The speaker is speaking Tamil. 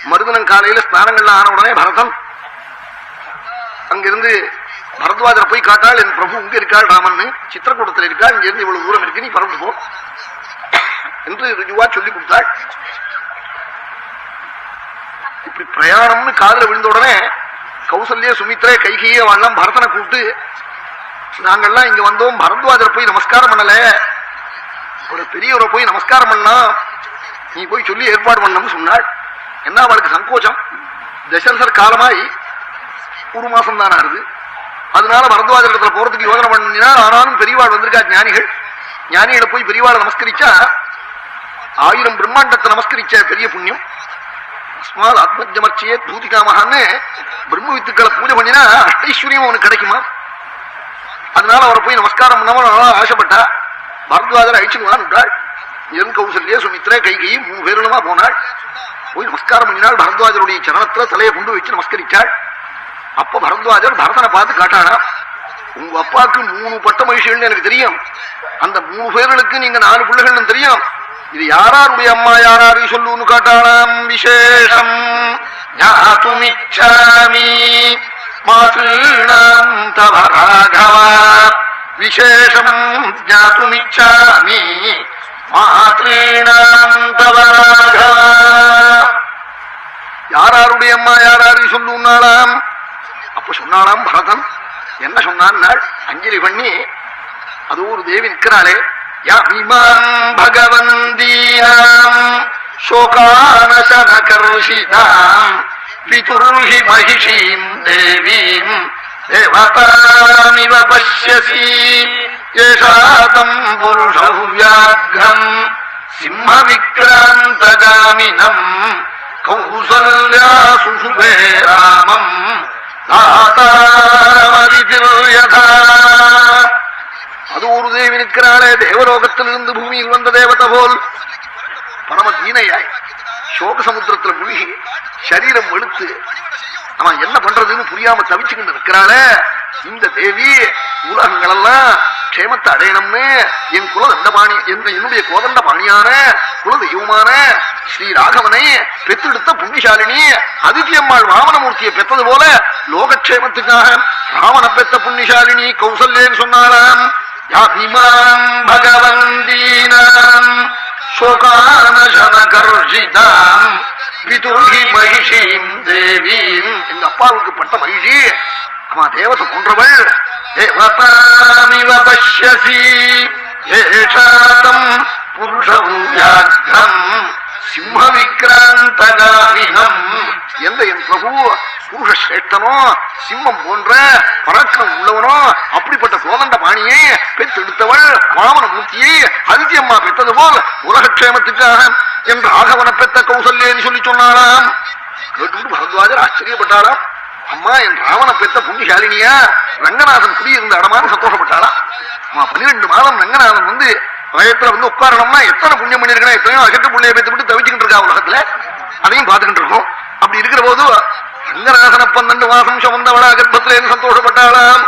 மருதனன் காலையில ஸ்நானங்கள்லாம் ஆன உடனே பரதன் அங்கிருந்து பரத்வாஜரை போய் காட்டாள், என் பிரபு இங்க இருக்காள், ராமன் சித்திரக்கூடத்தில் இருக்காள், இங்க இருந்து இவ்வளவு தூரம் இருக்கு, நீ பறந்து போ என்று ருஜுவா சொல்லி கொடுத்தாள். இப்படி பிரயாணம்னு காதல விழுந்த உடனே கௌசல்யா சுமித்ரே கைகையே வாழலாம் பரதனை கூப்பிட்டு, நாங்கள்லாம் இங்க வந்தோம், பரத்வாஜரை போய் நமஸ்காரம் பண்ணல, ஒரு பெரியவரை போய் நமஸ்காரம் பண்ணா, நீ போய் சொல்லி ஏற்பாடு பண்ணணும்னு சொன்னாள். என்ன அவளுக்கு சங்கோச்சம், தசரதர் காலமாய் ஒரு மாசம் தானே ஆறுது, அதனால பரத்வாஜர் இடத்துல போறதுக்கு யோசனை பண்ணினா, ஆனாலும் பெரியவாள் வந்திருக்கா, ஞானிகளை போய் பெரியவாளை நமஸ்கரிச்சா 1000 பிரம்மாண்டத்தை நமஸ்கரிச்ச பெரிய புண்ணியம். அஸ்மால் ஆத்மஜமர்ச்சியே பூதிகாமகான்னு பிரம்ம வித்துக்களை பூஜை பண்ணினா ஐஸ்வர்யம் அவனுக்கு கிடைக்குமா, அதனால அவரை போய் நமஸ்காரம் பண்ணாம ஆசைப்பட்டா. பரத்வாஜர் அழிச்சுடுவான். என் கௌசல்யா சுமித்ரே கைகை 3 பேருமா போனாள். போய் நமஸ்காரம் பண்ணினாள். பரத்வாஜருடைய சரணத்துல தலையை கொண்டு வச்சு நமஸ்கரிச்சாள். அப்ப பரத்வாஜர் பரதனை பார்த்து காட்டானா, உங்க அப்பாவுக்கு 3 பட்ட மகிழ்ச்சிகள்னு எனக்கு தெரியும், அந்த 3 பேர்களுக்கு நீங்க 4 பிள்ளைகள்னு தெரியும், இது யாருடைய அம்மா யாராரு சொல்லுன்னு காட்டாளாம். விசேஷம் ஞாதுமிச்சாமி மாத்ரீணாம் தவ ராகவா, விசேஷம் ஞாதுமிச்சாமி மாத்ரீணாம் தவ ராகவா. யாருடைய அம்மா யாராரு சொல்லுன்னாலாம். அப்ப சொன்னாலாம் பரதன். என்ன சொன்னான், அஞ்சலி பண்ணி, அது ஒரு தேவி நிற்கிறாளே, யாமிமாம் பகவந்தீனாம் சோகானசனகர்ஷிதாம் பிதுர்ஹி மகிஷீம் தேவீம் தேவதாமிவ பஷ்யசி ஏஷாதம் புருஷம் வியாக்ரம் சிம்ம விக்ராந்தகாமினம் கௌசல்யா சுசுபே ராமம் தாதாமதிதிர்யதா. அது ஒரு தேவி நிற்கிறாளே, தேவலோகத்திலிருந்து பூமியில் வந்த தேவதை போல் பரம தீனையாய் சோக சமுத்திரத்தில் முழுகி சரீரம் வெளுத்து அவன் என்ன பண்றதுன்னு புரியாம தவிச்சுக்கிட்டு இருக்கிறாளே, இந்த தேவி உலகங்களெல்லாம் க்ஷேமத்தை அடையணும்னு என் குல தண்டபாணி என்னுடைய கோதண்ட பாணியான குல தெய்வமான ஸ்ரீ ராகவனை பெத்தெடுத்த புண்ணியசாலினி அதித்தியம்மாள் வாமனமூர்த்தியை பெற்றது போல லோகக்ஷேமத்துக்காக ராவண பெத்த புண்ணியசாலினி கௌசல்யன்னு சொன்னாலாம். யாபிமாம் பகவந்தீனாம் சோகானசனகர்ஷிதாம் பிதுர்ஹி மகிஷீம் தேவீம். எங்க அப்பாவுக்கு பட்ட மகிழ்ச்சி, அம்மா தேவத்தை போன்றவள், தேவதாமிவ பஷ்யசி ஏஷாதம் புருஷம் வியாக்ரம் சிம்ம விக்ராந்தகாமினம். எந்த என் பிரபு புருஷ சிரேஷ்டனோ சிம்மம் போன்ற பராக்கிரம் உள்ளவனோ அப்படிப்பட்ட கோதண்ட பாணியை பெற்றெடுத்தவள் வாமன மூர்த்தியை அதித்தியம்மா பெற்றது போல் உலகக்ஷேமத்துக்காக என் ராகவனை பெற்ற கௌசல்யன்னு சொல்லி சொன்னாராம். கேட்டு பரத்வாஜர் ஆச்சரியப்பட்டாராம். அம்மா என் ராவண பெற்ற புண்ணியசாலினியா ரங்கநாதன் குடியிருந்த இடமானு சந்தோஷப்பட்டாராம். 12 மாதம் ரங்கநாதன் வந்து வயத்துல வந்து உட்காரணும்னா எத்தனை புண்ணியம் பண்ணிருக்கா, எத்தனையோ அகட்டு புள்ளைய பெற்று விட்டு தவிச்சுக்கிட்டு இருக்கா உலகத்துல, அதையும் பார்த்துக்கிட்டு இருக்கோம். அப்படி இருக்கிற போது ரங்கநாதன 12 மாசம் சுமந்தவளா கர்ப்பத்துல சந்தோஷப்பட்டாளாம்.